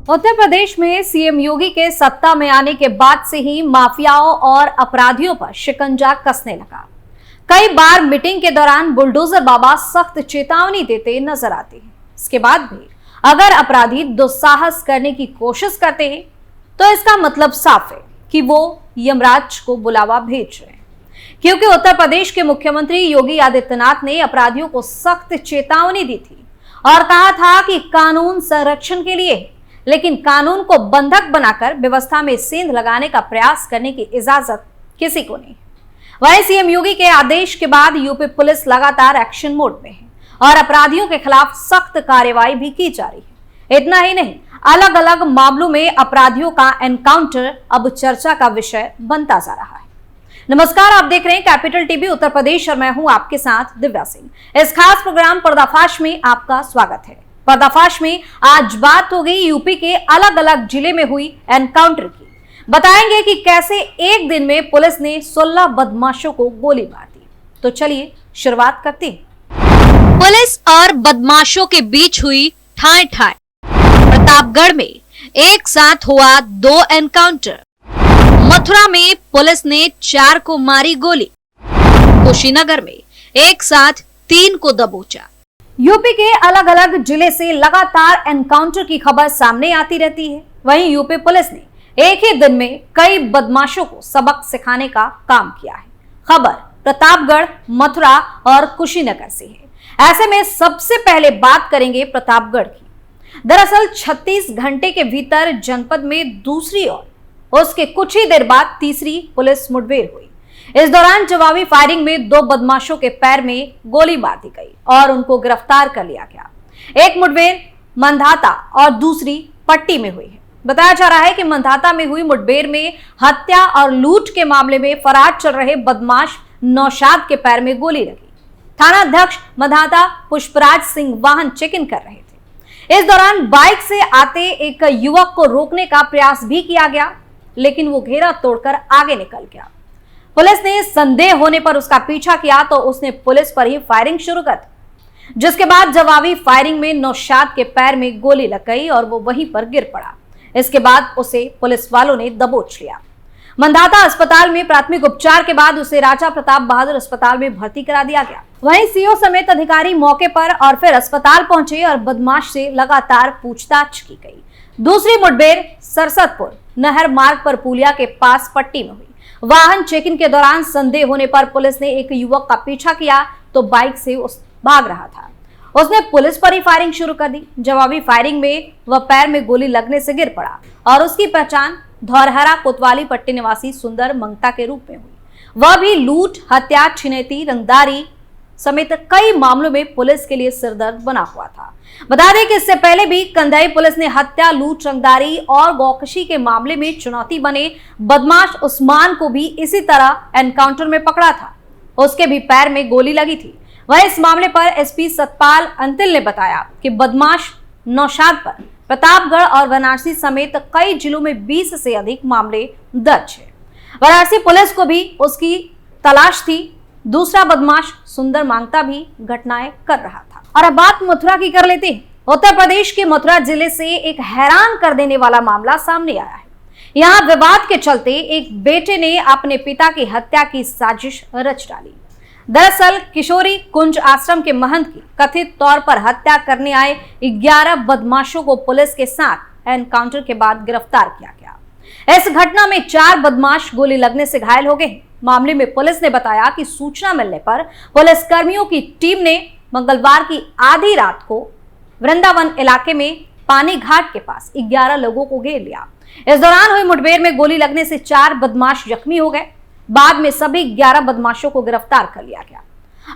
उत्तर प्रदेश में सीएम योगी के सत्ता में आने के बाद से ही माफियाओं और अपराधियों पर शिकंजा कसने लगा। कई बार मीटिंग के दौरान बुलडोजर बाबा सख्त चेतावनी देते नजर आते हैं। इसके बाद भी अगर अपराधी दुस्साहस करने की कोशिश करते हैं तो इसका मतलब साफ है कि वो यमराज को बुलावा भेज रहे हैं, क्योंकि उत्तर प्रदेश के मुख्यमंत्री योगी आदित्यनाथ ने अपराधियों को सख्त चेतावनी दी थी और कहा था कि कानून संरक्षण के लिए है, लेकिन कानून को बंधक बनाकर व्यवस्था में सेंध लगाने का प्रयास करने की इजाजत किसी को नहीं। वहीं सीएम योगी के आदेश के बाद यूपी पुलिस लगातार एक्शन मोड में है और अपराधियों के खिलाफ सख्त कार्रवाई भी की जा रही है। इतना ही नहीं, अलग अलग मामलों में अपराधियों का एनकाउंटर अब चर्चा का विषय बनता जा रहा है। नमस्कार, आप देख रहे हैं कैपिटल टीवी उत्तर प्रदेश और मैं हूं आपके साथ दिव्या सिंह। इस खास प्रोग्राम पर्दाफाश में आपका स्वागत है। पर्दाफाश में आज बात हो गई यूपी के अलग अलग जिले में हुई एनकाउंटर की। बताएंगे कि कैसे एक दिन में पुलिस ने 16 बदमाशों को गोली मार दी। तो चलिए शुरुआत करते हैं। पुलिस और बदमाशों के बीच हुई ठाए ठाए। प्रतापगढ़ में एक साथ हुआ 2 एनकाउंटर। मथुरा में पुलिस ने 4 को मारी गोली। कुशीनगर में एक साथ 3 को दबोचा। यूपी के अलग अलग जिले से लगातार एनकाउंटर की खबर सामने आती रहती है। वहीं यूपी पुलिस ने एक ही दिन में कई बदमाशों को सबक सिखाने का काम किया है। खबर प्रतापगढ़, मथुरा और कुशीनगर से है। ऐसे में सबसे पहले बात करेंगे प्रतापगढ़ की। दरअसल 36 घंटे के भीतर जनपद में दूसरी और उसके कुछ ही देर बाद तीसरी पुलिस मुठभेड़ हुई। इस दौरान जवाबी फायरिंग में 2 बदमाशों के पैर में गोली मार दी गई और उनको गिरफ्तार कर लिया गया। एक मुठभेड़ मंधाता और दूसरी पट्टी में हुई है। बताया जा रहा है कि मंधाता में हुई मुठभेड़ में हत्या और लूट के मामले में फरार चल रहे बदमाश नौशाद के पैर में गोली लगी। थाना अध्यक्ष मंधाता पुष्पराज सिंह वाहन चेक इन कर रहे थे। इस दौरान बाइक से आते एक युवक को रोकने का प्रयास भी किया गया, लेकिन वो घेरा तोड़कर आगे निकल गया। पुलिस ने संदेह होने पर उसका पीछा किया तो उसने पुलिस पर ही फायरिंग शुरू कर दी, जिसके बाद जवाबी फायरिंग में नौशाद के पैर में गोली लग गई और वो वहीं पर गिर पड़ा। इसके बाद उसे पुलिस वालों ने दबोच लिया। मंधाता अस्पताल में प्राथमिक उपचार के बाद उसे राजा प्रताप बहादुर अस्पताल में भर्ती करा दिया गया। वहीं सीओ समेत अधिकारी मौके पर और फिर अस्पताल पहुंचे और बदमाश से लगातार पूछताछ की गई। दूसरी मुठभेड़ सरसतपुर नहर मार्ग पर पुलिया के पास पट्टी में हुई। वाहन चेक इन के दौरान संदेह होने पर पुलिस ने एक युवक का पीछा किया तो बाइक से भाग रहा था। उसने पुलिस पर ही फायरिंग शुरू कर दी। जवाबी फायरिंग में वह पैर में गोली लगने से गिर पड़ा और उसकी पहचान धौरहरा कोतवाली पट्टी निवासी सुंदर मंगता के रूप में हुई। वह भी लूट, हत्या, छिनैती, रंगदारी समेत कई मामलों में पुलिस के लिए सिरदर्द बना हुआ था। बता दें कि इससे पहले भी कंधाई पुलिस ने हत्या, लूट, रंगदारी और गौकशी के मामले में चुनौती बने बदमाश उस्मान को भी इसी तरह एनकाउंटर में पकड़ा था। उसके भी पैर में गोली लगी थी। वह इस मामले पर एसपी सतपाल अंतिल ने बताया कि बदमाश नौशाद पर प्रतापगढ़ और वाराणसी समेत कई जिलों में 20 से अधिक मामले दर्ज है। वाराणसी पुलिस को भी उसकी तलाश थी। दूसरा बदमाश सुंदर मांगता भी घटनाएं कर रहा था। और अब बात मथुरा की कर लेते हैं। उत्तर प्रदेश के मथुरा जिले से एक हैरान कर देने वाला मामला सामने आया है। यहाँ विवाद के चलते एक बेटे ने अपने पिता की हत्या की साजिश रच डाली। दरअसल किशोरी कुंज आश्रम के महंत की कथित तौर पर हत्या करने आए 11 बदमाशों को पुलिस के साथ एनकाउंटर के बाद गिरफ्तार किया गया। इस घटना में 4 बदमाश गोली लगने से घायल हो गए। मामले में पुलिस ने बताया कि सूचना मिलने पर पुलिस कर्मियों की टीम ने मंगलवार की आधी रात को वृंदावन इलाके में पानी घाट के पास 11 लोगों को घेर लिया। इस दौरान हुई मुठभेड़ में गोली लगने से 4 बदमाश जख्मी हो गए। बाद में सभी 11 बदमाशों को गिरफ्तार कर लिया गया।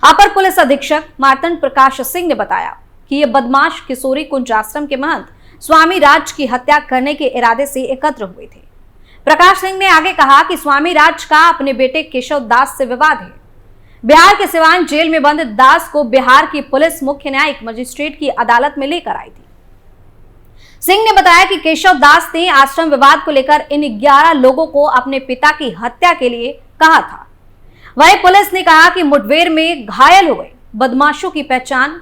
अपर पुलिस अधीक्षक मार्तंड प्रकाश सिंह ने बताया कि ये बदमाश किशोरी कुंज आश्रम के महंत स्वामी राज की हत्या करने के इरादे से एकत्र हुए थे। प्रकाश सिंह ने आगे कहा कि स्वामी राज का अपने बेटे केशव दास से विवाद है। बिहार के सिवान जेल में बंद दास को बिहार की पुलिस मुख्य न्यायिक मजिस्ट्रेट की अदालत में लेकर आई थी। सिंह ने बताया कि केशव दास ने आश्रम विवाद को लेकर इन 11 लोगों को अपने पिता की हत्या के लिए कहा था। वहीं पुलिस ने कहा कि मुठभेड़ में घायल हुए बदमाशों की पहचान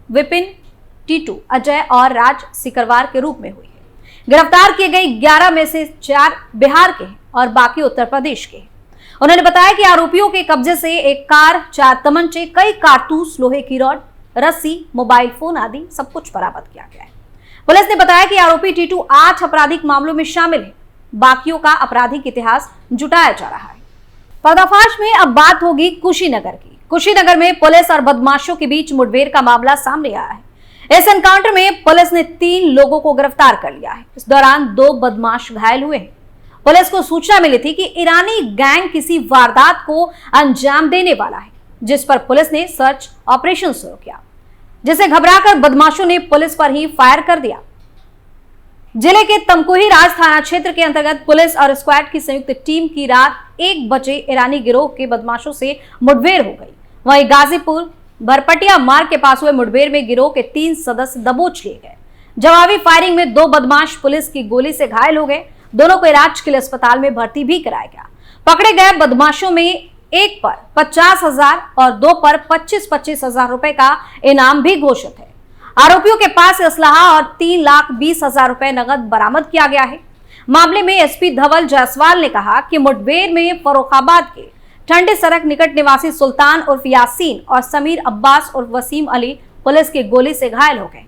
विपिन, टीटू, अजय और राज सिकरवार के रूप में हुई है। गिरफ्तार किए गए 11 में से 4 बिहार के हैं और बाकी उत्तर प्रदेश के हैं। उन्होंने बताया कि आरोपियों के कब्जे से एक कार, 4 तमंचे, कई कारतूस, लोहे की रॉड, रस्सी, मोबाइल फोन आदि सब कुछ बरामद किया गया है। पुलिस ने बताया कि आरोपी टीटू 8 आपराधिक मामलों में शामिल है। बाकियों का आपराधिक इतिहास जुटाया जा रहा है। पर्दाफाश में अब बात होगी कुशीनगर की। कुशीनगर में पुलिस और बदमाशों के बीच मुठभेड़ का मामला सामने आया है। इस एनकाउंटर में पुलिस ने 3 लोगों को गिरफ्तार कर लिया है। इस दौरान 2 बदमाश घायल हुए हैं। पुलिस को सूचना मिली थी कि ईरानी गैंग किसी वारदात को अंजाम देने वाला है, जिस पर पुलिस ने सर्च ऑपरेशन शुरू किया, जिसे घबराकर बदमाशों ने पुलिस पर ही फायर कर दिया। जिले के तमकुही राज थाना क्षेत्र के अंतर्गत पुलिस और स्क्वाड की संयुक्त टीम की रात 1 बजे ईरानी गिरोह के बदमाशों से मुठभेड़ हो गई। वहीं गाजीपुर भरपटिया मार्ग के पास हुए मुठभेड़ में गिरोह के 3 सदस्य दबोच लिए गए। जवाबी फायरिंग में 2 बदमाश पुलिस की गोली से घायल हो गए। दोनों को इलाज के लिए अस्पताल में भर्ती भी कराया गया। पकड़े गए बदमाशों में एक पर 50,000 और 2 पर 25-25 हजार रुपए का इनाम भी घोषित है। आरोपियों के पास असलहा और 3,20,000 रुपए नगद बरामद किया गया है। मामले में एसपी धवल जायसवाल ने कहा कि मुठभेड़ में फर्रुखाबाद के ठंडे सड़क निकट निवासी सुल्तान उर्फ यासीन और समीर अब्बास उर्फ वसीम अली पुलिस की गोली से घायल हो गए।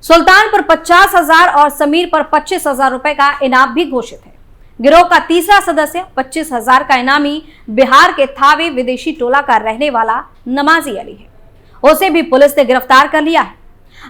सुल्तान पर 50,000 और समीर पर 25,000 रुपए का इनाम भी घोषित है। गिरोह का तीसरा सदस्य 25,000 का इनामी बिहार के थावे विदेशी टोला का रहने वाला नमाजी अली है। उसे भी पुलिस ने गिरफ्तार कर लिया है।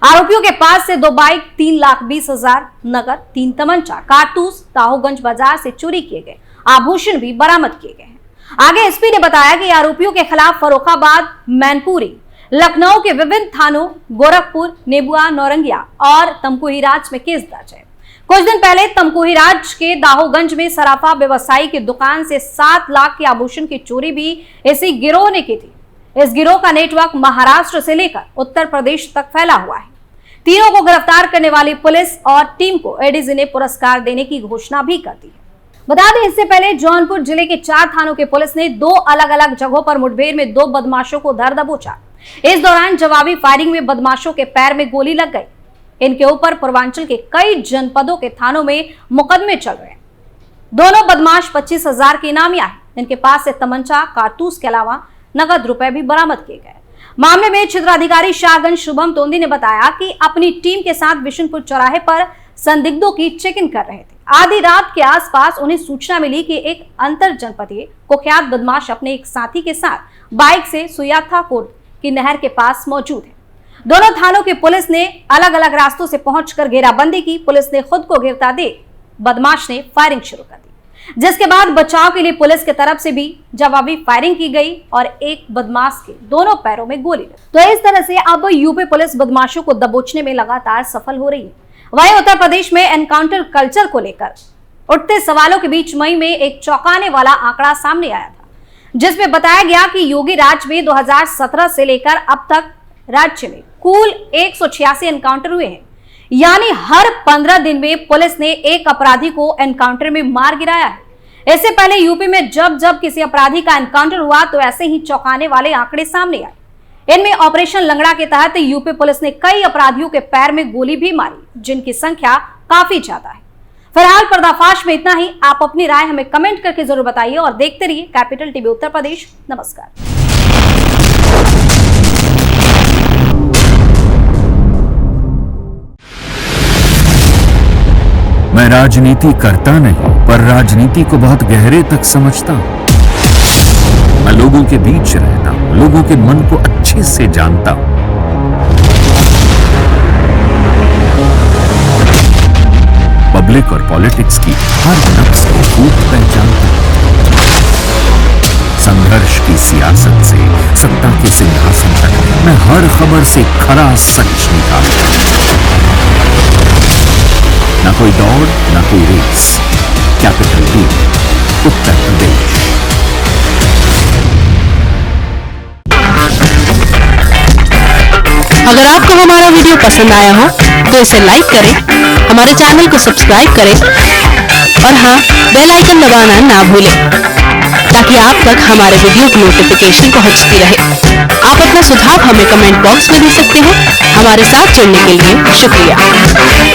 आरोपियों के पास से 2 बाइक, 3,20,000 नगद, 3 तमंचा, कारतूस, ताहूगंज बाजार से चोरी किए गए आभूषण भी बरामद किए गए हैं। आगे एसपी ने बताया कि आरोपियों के खिलाफ फर्रुखाबाद, मैनपुरी, लखनऊ के विभिन्न थानों, गोरखपुर, नेबुआ, नौरंगिया और तमकुहीराज में केस दर्ज है। कुछ दिन पहले तमकुहीराज के दाहोगंज में सराफा व्यवसायी की दुकान से 7 लाख के आभूषण की चोरी भी इसी गिरोह ने की थी। इस गिरोह का नेटवर्क महाराष्ट्र से लेकर उत्तर प्रदेश तक फैला हुआ है। तीनों को गिरफ्तार करने वाली पुलिस और टीम को एडीजी ने पुरस्कार देने की घोषणा भी कर दी है। बता दें, इससे पहले जौनपुर जिले के 4 थानों की पुलिस ने 2 अलग अलग जगहों पर मुठभेड़ में 2 बदमाशों को धर दबोचा। इस दौरान जवाबी फायरिंग में बदमाशों के पैर में गोली लग गई। इनके ऊपर पूर्वांचल के कई जनपदों के थानों में मुकदमे चल रहे हैं। दोनों बदमाश 25,000 के इनामी हैं। इनके पास से तमंचा, कारतूस के अलावा नगद रुपए भी बरामद किए गए। मामले में क्षेत्राधिकारी शाहगंज शुभम तोंदी ने बताया कि अपनी टीम के साथ बिशनपुर चौराहे पर संदिग्धों की चेकिंग कर रहे थे। आधी रात के आसपास उन्हें सूचना मिली कि एक अंतर जनपदीय कुख्यात बदमाश अपने एक साथी के साथ बाइक से सुयाथा कोट की नहर के पास मौजूद है। दोनों थानों की पुलिस ने अलग अलग रास्तों से पहुंचकर घेराबंदी की। पुलिस ने खुद को गिरफ्तार दे बदमाश ने फायरिंग शुरू कर दी, जिसके बाद बचाव के लिए पुलिस की तरफ से भी जवाबी फायरिंग की गई और एक बदमाश के दोनों पैरों में गोली लगी। तो इस तरह से अब यूपी पुलिस बदमाशों को दबोचने में लगातार सफल हो रही है। वहीं उत्तर प्रदेश में एनकाउंटर कल्चर को लेकर उठते सवालों के बीच मई में एक चौंकाने वाला आंकड़ा सामने आया था, जिसमें बताया गया कि योगी राज में 2017 से लेकर अब तक राज्य में कुल 186 एनकाउंटर हुए हैं। यानी हर 15 दिन में पुलिस ने एक अपराधी को एनकाउंटर में मार गिराया है। इससे पहले यूपी में जब जब किसी अपराधी का एनकाउंटर हुआ तो ऐसे ही चौंकाने वाले आंकड़े सामने आए। इनमें ऑपरेशन लंगड़ा के तहत यूपी पुलिस ने कई अपराधियों के पैर में गोली भी मारी, जिनकी संख्या काफी ज्यादा है। फिलहाल पर्दाफाश में इतना ही। आप अपनी राय हमें कमेंट करके जरूर बताइए और देखते रहिए कैपिटल टीवी उत्तर प्रदेश। नमस्कार। मैं राजनीति करता नहीं, पर राजनीति को बहुत गहरे तक समझता हूं। मैं लोगों के बीच रहता हूं, लोगों के मन को अच्छे से जानता हूं। पब्लिक और पॉलिटिक्स की हर नक्श को खूब पहचानता हूं। संघर्ष की सियासत से सत्ता के सिंहासन तक मैं हर खबर से खरा सच निकालता हूं। ना कोई दौड़, ना कोई race. Capital TV Uttar Pradesh. अगर आपको हमारा वीडियो पसंद आया हो तो इसे लाइक करें, हमारे चैनल को सब्सक्राइब करें और हाँ, बेल आइकन दबाना ना भूलें ताकि आप तक हमारे वीडियो की नोटिफिकेशन पहुंचती रहे। आप अपना सुझाव हमें कमेंट बॉक्स में दे सकते हैं। हमारे साथ जुड़ने के लिए शुक्रिया।